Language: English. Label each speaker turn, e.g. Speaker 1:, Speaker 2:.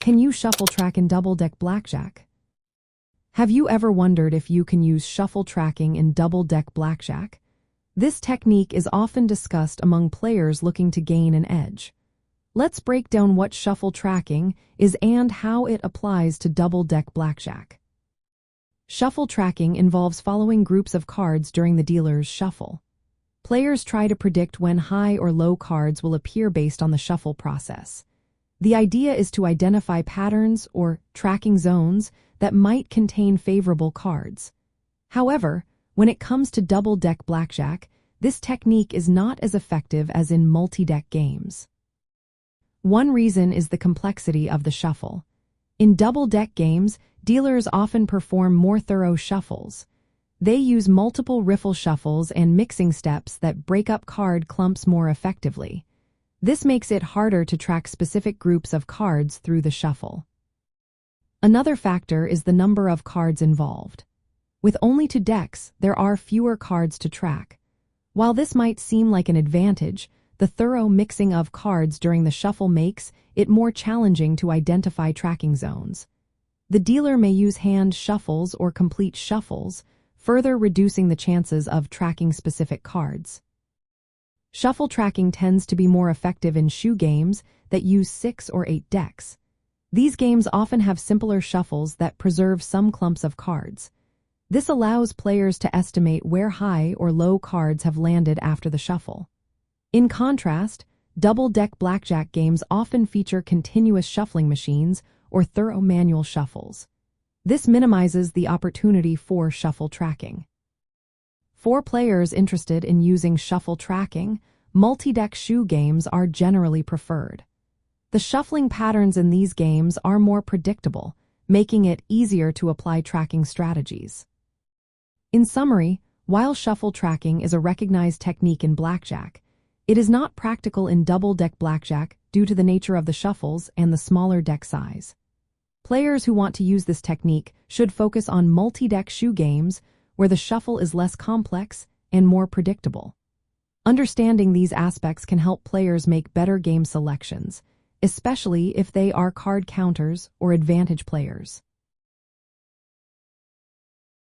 Speaker 1: Can you shuffle track in double-deck blackjack? Have you ever wondered if you can use shuffle tracking in double-deck blackjack? This technique is often discussed among players looking to gain an edge. Let's break down what shuffle tracking is and how it applies to double-deck blackjack. Shuffle tracking involves following groups of cards during the dealer's shuffle. Players try to predict when high or low cards will appear based on the shuffle process. The idea is to identify patterns or tracking zones that might contain favorable cards. However, when it comes to double-deck blackjack, this technique is not as effective as in multi-deck games. One reason is the complexity of the shuffle. In double-deck games, dealers often perform more thorough shuffles. They use multiple riffle shuffles and mixing steps that break up card clumps more effectively. This makes it harder to track specific groups of cards through the shuffle. Another factor is the number of cards involved. With only 2 decks, there are fewer cards to track. While this might seem like an advantage, the thorough mixing of cards during the shuffle makes it more challenging to identify tracking zones. The dealer may use hand shuffles or complete shuffles, further reducing the chances of tracking specific cards. Shuffle tracking tends to be more effective in shoe games that use 6 or 8 decks. These games often have simpler shuffles that preserve some clumps of cards. This allows players to estimate where high or low cards have landed after the shuffle. In contrast, double-deck blackjack games often feature continuous shuffling machines or thorough manual shuffles. This minimizes the opportunity for shuffle tracking. For players interested in using shuffle tracking, multi-deck shoe games are generally preferred. The shuffling patterns in these games are more predictable, making it easier to apply tracking strategies. In summary, while shuffle tracking is a recognized technique in blackjack, it is not practical in double-deck blackjack due to the nature of the shuffles and the smaller deck size. Players who want to use this technique should focus on multi-deck shoe games where the shuffle is less complex and more predictable. Understanding these aspects can help players make better game selections, especially if they are card counters or advantage players.